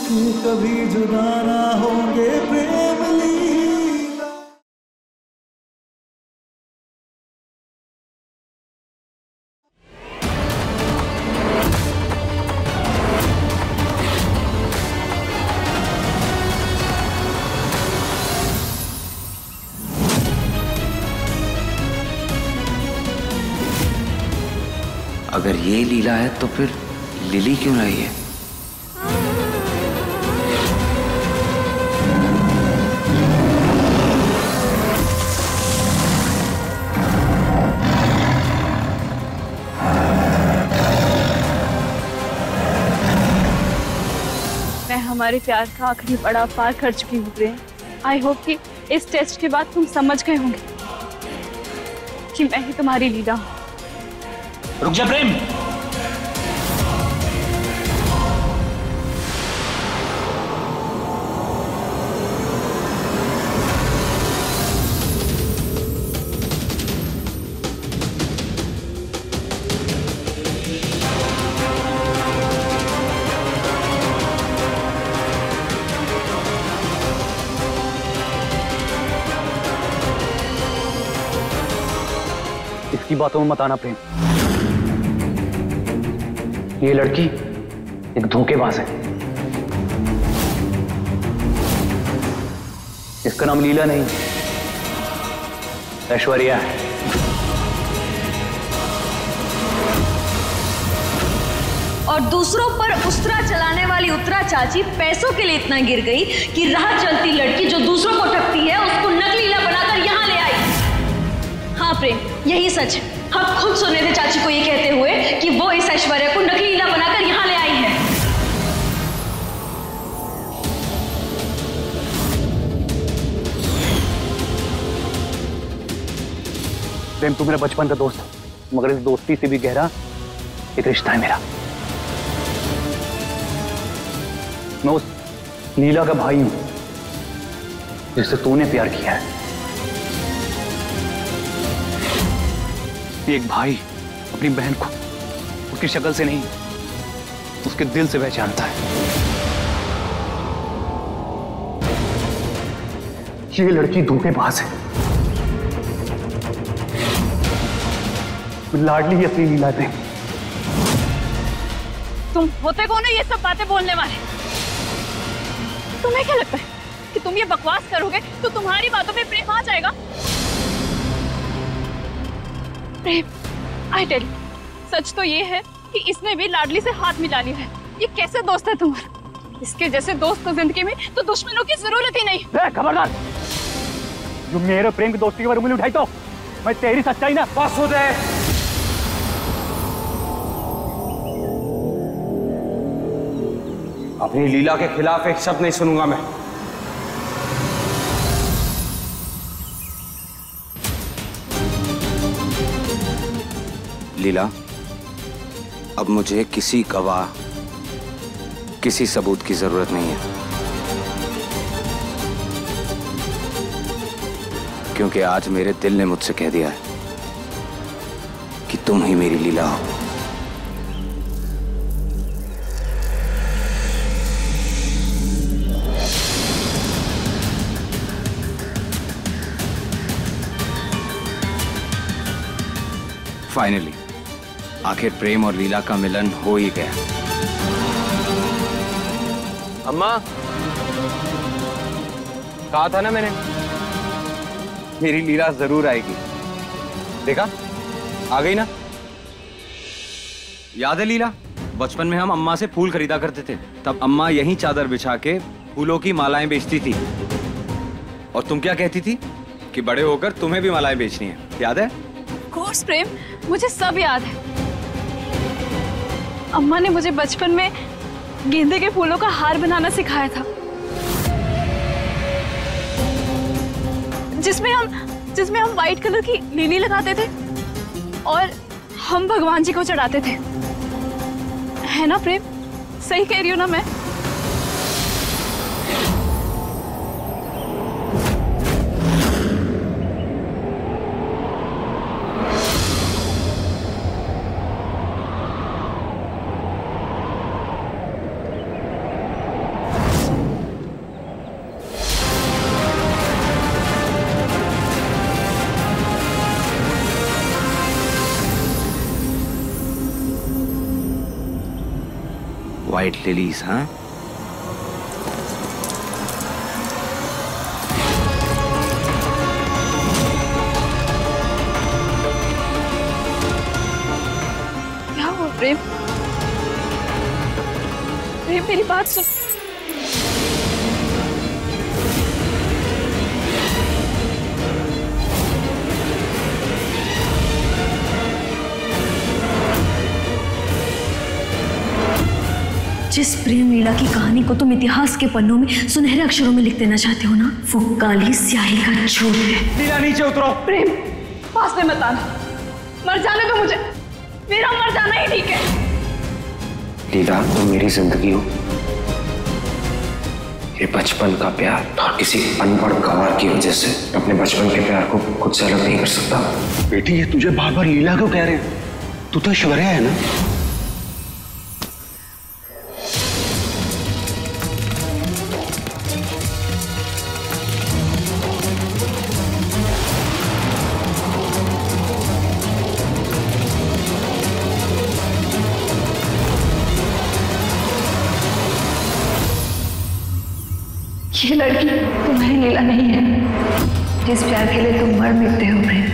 के कभी जुदा ना होंगे प्रेम लीला। अगर ये लीला है तो फिर लिली क्यों लाई है? मैं हमारे प्यार का आखिरी पड़ाव पार कर चुकी हूँ प्रेम। आई होप कि इस टेस्ट के बाद तुम समझ गए होंगे कि मैं ही तुम्हारी लीला हूँ। रुक जा प्रेम। इसकी बातों में मत आना प्रेम। ये लड़की एक धोखेबाज है। इसका नाम लीला नहीं, ऐश्वर्या है। और दूसरों पर उस्तरा चलाने वाली उत्तरा चाची पैसों के लिए इतना गिर गई कि राह चलती लड़की जो दूसरों को ठगती है उसको नकली लीला बनाकर यहाँ ले आई। हाँ प्रेम, यही सच है। हम खुद सुने थे चाची को ये कहते हुए कि वो इस ऐश्वर्या को नकली लीला बनाकर यहाँ ले आई है। प्रेम, तू मेरा बचपन का दोस्त, मगर इस दोस्ती से भी गहरा एक रिश्ता है मेरा। मैं उस नीला का भाई हूं जिससे तूने प्यार किया है। एक भाई अपनी बहन को उसकी शक्ल से नहीं, उसके दिल से पहचानता है। ये लड़की धोखेबाज है। लाडली ही अपनी लीला दे। तुम होते कौन हो ये सब बातें बोलने वाले? तुम्हें क्या लगता है कि तुम ये बकवास करोगे तो तुम्हारी बातों पे प्रेम आ जाएगा? प्रेम, आई टेल यू, सच तो ये है कि इसने भी लाडली से हाथ मिला लिया है। ये कैसे दोस्त है तुम्हारा? इसके जैसे दोस्त तो जिंदगी में तो दुश्मनों की जरूरत ही नहीं। खबरदार, जो मेरे प्रेम की दोस्ती के बारे में उठाई तो मैं तेरी सच्चाई ना बस हो जाए। अपनी लीला के खिलाफ एक शब्द नहीं सुनूंगा मैं। लीला, अब मुझे किसी गवाह, किसी सबूत की जरूरत नहीं है, क्योंकि आज मेरे दिल ने मुझसे कह दिया है कि तुम ही मेरी लीला हो। फाइनली आखिर प्रेम और लीला का मिलन हो ही गया। अम्मा, कहा था ना मैंने, मेरी लीला जरूर आएगी। देखा, आ गई ना। याद है लीला, बचपन में हम अम्मा से फूल खरीदा करते थे, तब अम्मा यहीं चादर बिछा के फूलों की मालाएं बेचती थी। और तुम क्या कहती थी कि बड़े होकर तुम्हें भी मालाएं बेचनी है, याद है? कोर्स प्रेम, मुझे सब याद है। अम्मा ने मुझे बचपन में गेंदे के फूलों का हार बनाना सिखाया था, जिसमें हम व्हाइट कलर की लिली लगाते थे और हम भगवान जी को चढ़ाते थे। है ना प्रेम? सही कह रही हूँ ना मैं? व्हाइट लिलीज, हाँ? क्या हुआ प्रेम? प्रेम मेरी बात सुन। जिस प्रेम लीला की कहानी को तुम इतिहास के पन्नों में सुनहरे अक्षरों में लिख देना चाहते हो ना, वो काली स्याही का झूठ है। लीला नीचे उतरो। प्रेम पास में मत आना, मर जाने दो मुझे, मेरा मर जाना ही ठीक है। लीला, तुम मेरी जिंदगी हो। ये बचपन का प्यार और किसी अनपढ़ गंवार की वजह से अपने बचपन के प्यार को खुद से अलग नहीं कर सकता। बेटी, ये तुझे बार बार लीला क्यों कह रहे हैं? तू तो ऐश्वर्या है ना? ये लड़की तुम्हारी लीला नहीं है। जिस प्यार के लिए तुम मर मिटते हो प्रेम,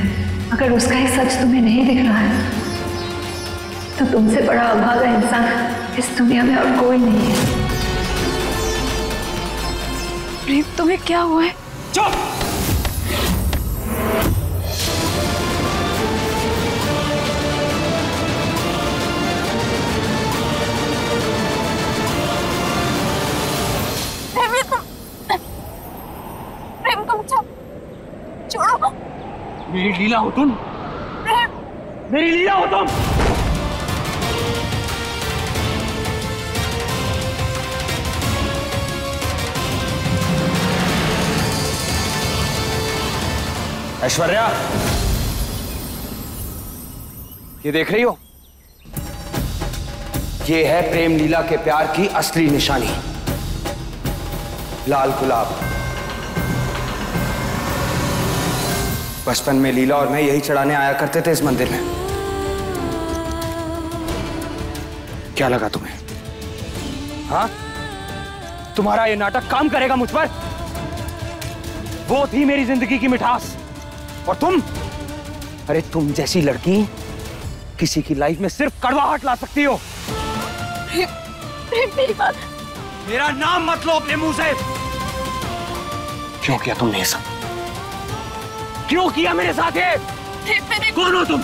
अगर उसका ही सच तुम्हें नहीं दिख रहा है तो तुमसे बड़ा अभागा इंसान इस दुनिया में और कोई नहीं है। प्रेम तुम्हें क्या हुआ है? चुप! छोड़ो। मेरी लीला हो तुम, मेरी लीला हो तुम। ऐश्वर्या, ये देख रही हो? ये है प्रेम लीला के प्यार की असली निशानी, लाल गुलाब। बचपन में लीला और मैं यही चढ़ाने आया करते थे इस मंदिर में। क्या लगा तुम्हें? हाँ, तुम्हारा ये नाटक काम करेगा मुझ पर? वो थी मेरी जिंदगी की मिठास, और तुम, अरे तुम जैसी लड़की किसी की लाइफ में सिर्फ कड़वाहट ला सकती हो। मेरी बात, मेरा नाम मत लो अपने मुंह से। क्यों किया तुमने ये सब? क्यों किया मेरे साथ ये? कौन हो तुम?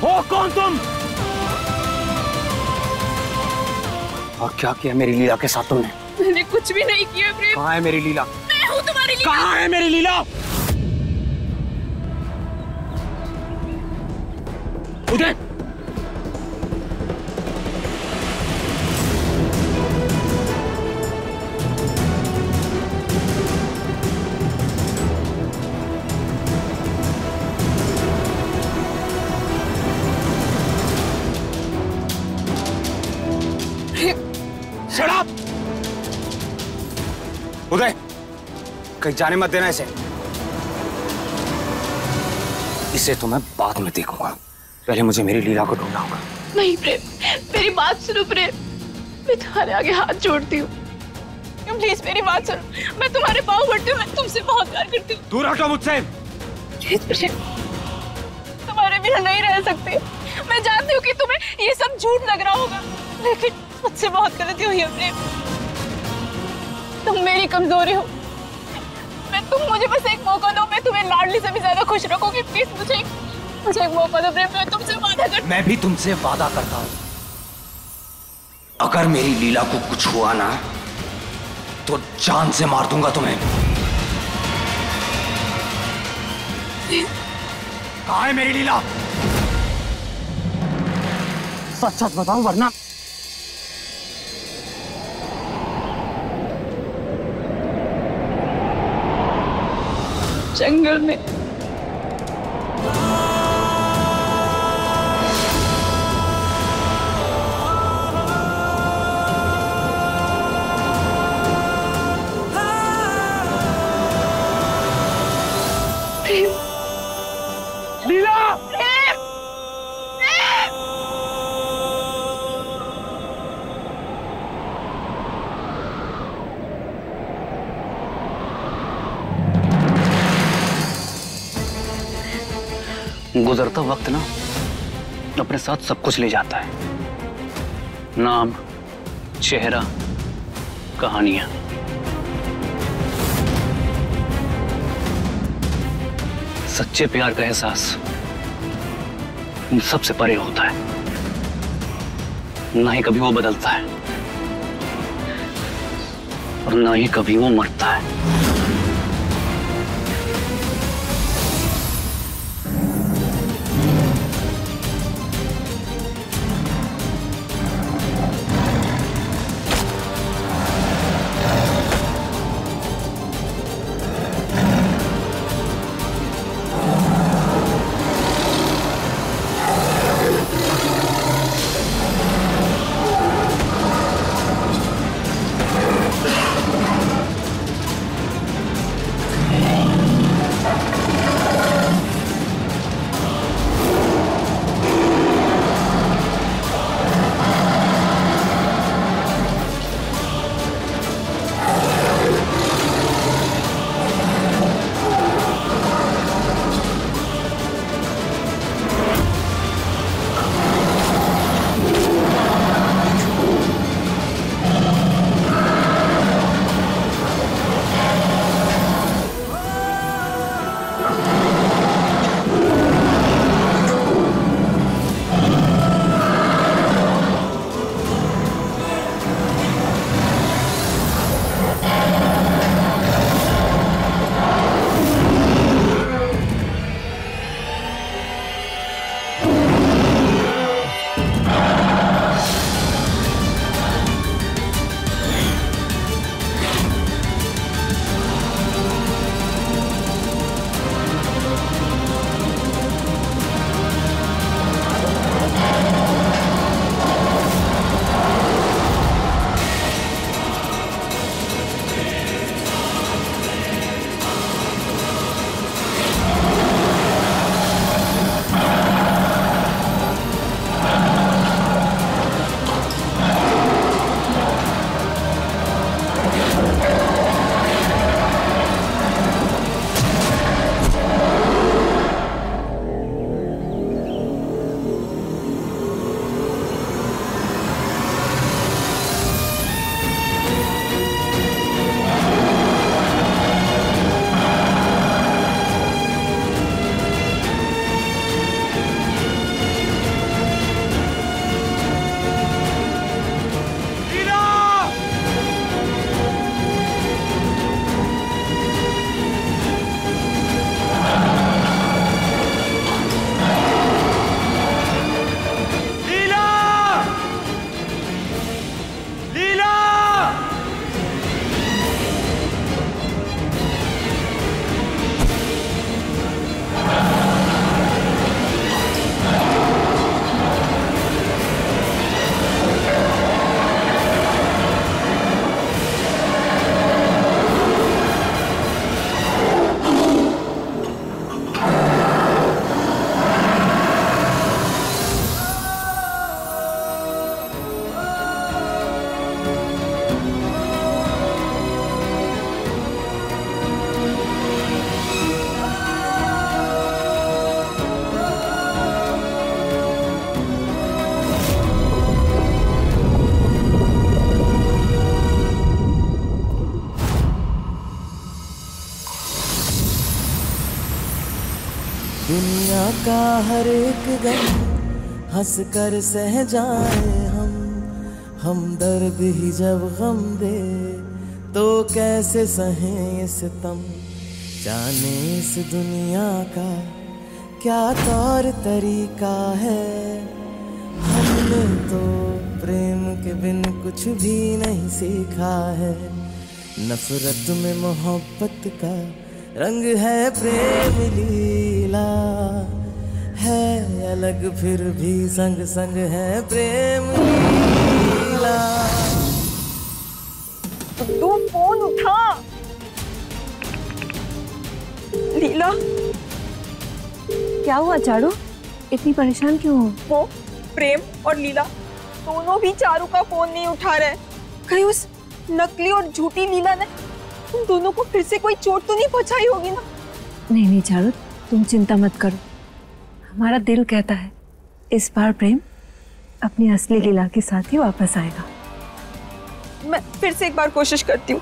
हो कौन तुम? और क्या किया मेरी लीला के साथ तुमने? मैंने कुछ भी नहीं किया प्रेम। कहाँ है मेरी लीला? मैं हूँ तुम्हारी लीला। कहाँ है मेरी लीला? उदय! Shut up! उदय, कहीं जाने मत देना इसे। इसे तो मैं बाद में देखूंगा, पहले मुझे मेरी लीला को ढूंढना होगा। नहीं प्रेम, मेरी बात सुनो प्रेम, मैं तुम्हारे आगे हाथ जोड़ती हूँ, प्लीज मेरी बात सुनो। मैं तुम्हारे पाँव पड़ती हूँ, मैं तुमसे बहुत प्यार करती हूँ। दूर हटो मुझसे। प्लीज प्रेम, तुम्हारे बिना नहीं रह सकती। मैं जानती हूँ कि तुम्हें ये सब झूठ लग रहा होगा, लेकिन मुझसे बहुत गलती हुई है प्रेम। तुम मेरी कमजोरी हो। तुम मुझे बस एक मौका दो, मैं तुम्हें लाडली से भी ज्यादा खुश रखूंगी। प्लीज मुझे एक मौका दो प्रेम, मैं तुमसे वादा करती हूँ। मैं भी तुमसे वादा करता हूँ, अगर मेरी लीला को कुछ हुआ ना तो जान से मार दूंगा तुम्हें। कहाँ है मेरी लीला? सच सच बताओ वरना। जंगल में। लीला! गुजरता वक्त ना अपने साथ सब कुछ ले जाता है, नाम, चेहरा, कहानियां। सच्चे प्यार का एहसास इन सबसे परे होता है, ना ही कभी वो बदलता है और ना ही कभी वो मरता है। दुनिया का हर एक गम हंस कर सह जाए हम दर्द ही जब गम दे तो कैसे सहें ये सितम। जाने इस दुनिया का क्या तौर तरीका है, हमने तो प्रेम के बिन कुछ भी नहीं सीखा है। नफरत में मोहब्बत का रंग है प्रेम लीला, है अलग फिर भी संग संग है प्रेम लीला। तू फोन उठा। लीला, क्या हुआ चारू, इतनी परेशान क्यों हो? वो प्रेम और लीला दोनों भी चारू का फोन नहीं उठा रहे। कहीं उस नकली और झूठी लीला ने तुम दोनों को फिर से कोई चोट तो नहीं पहुंचाई होगी ना? नहीं नहीं चारू, तुम चिंता मत करो, हमारा दिल कहता है इस बार प्रेम अपनी असली लीला के साथ ही वापस आएगा। मैं फिर से एक बार कोशिश करती हूँ।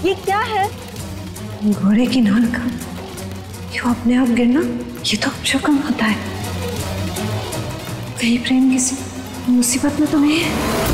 ये क्या है? घोड़े की नाल का क्यों अपने आप गिरना? ये तो अपशकुन होता है। कहीं प्रेम किसी मुसीबत में तो नहीं है?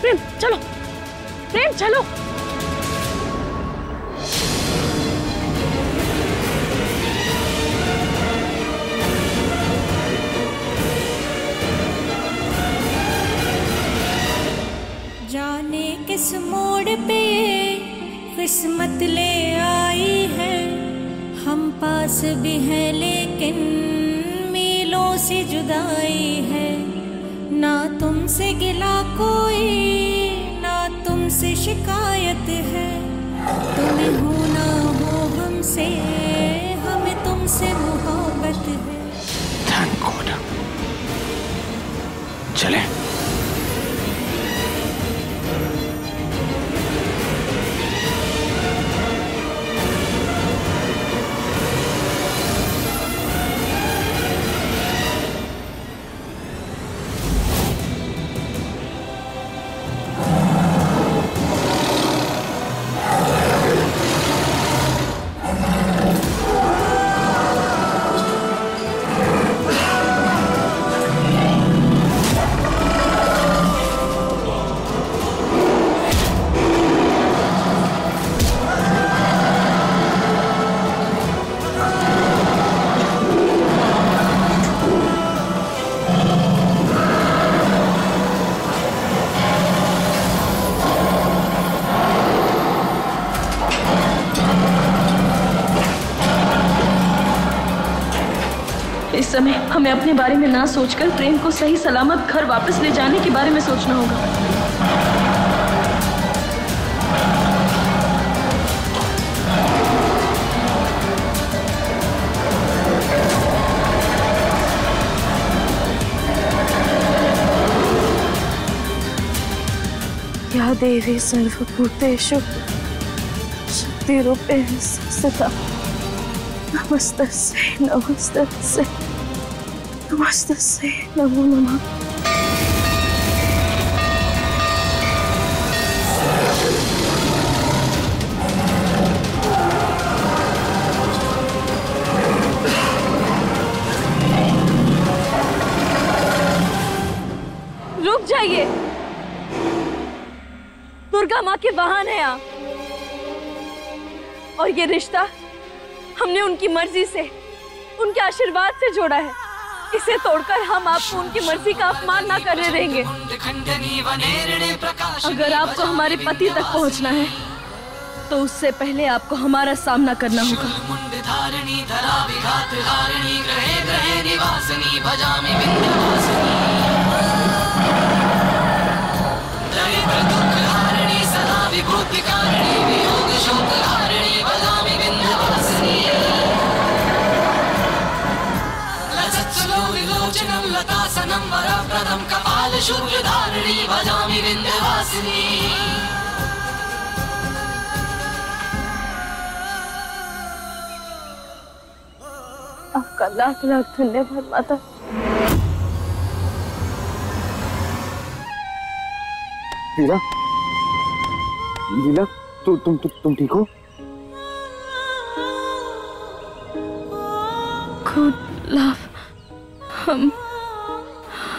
प्रेम चलो, प्रेम चलो। जाने किस मोड़ पे किस्मत ले आई है, हम पास भी हैं लेकिन मीलों से जुदाई है। ना तुमसे गिला कोई, ना तुमसे शिकायत है। तुम्हें हो ना हो हमसे, हमें तुमसे मोहब्बत है। Thank God. चले। इस समय हमें अपने बारे में ना सोचकर प्रेम को सही सलामत घर वापस ले जाने के बारे में सोचना होगा। या देवी सर्वभूतेषु शक्तिरूपेण संस्थिता नमस्तस्यै नमस्तस्यै नमस्तस्यै नमो नमः। रुक जाइए, दुर्गा माँ के वाहन है आप, और ये रिश्ता हमने उनकी मर्जी से, उनके आशीर्वाद से जोड़ा है। इसे तोड़कर हम आपको उनकी मर्जी का अपमान ना करने देंगे। अगर आपको हमारे पति तक पहुंचना है तो उससे पहले आपको हमारा सामना करना होगा। आपका लाख लाख धन्यवाद माता। लीला, लीला, तुम ठीक हो? गुड लव,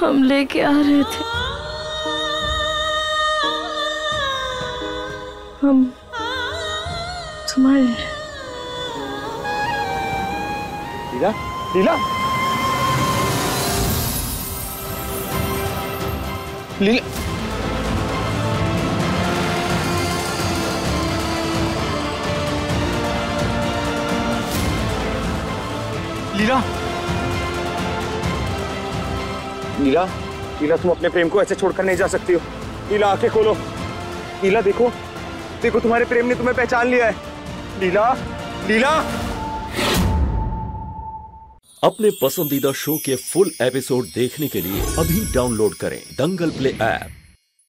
हम लेके आ रहे थे। हम तुम्हारे लीला, लीला, लीला, लीला, लीला, लीला, तुम अपने प्रेम को ऐसे छोड़कर नहीं जा सकती हो। लीला, आंखें खोलो। लीला, देखो, देखो, तुम्हारे प्रेम ने तुम्हें पहचान लिया है। लीला, लीला। अपने पसंदीदा शो के फुल एपिसोड देखने के लिए अभी डाउनलोड करें दंगल प्ले ऐप।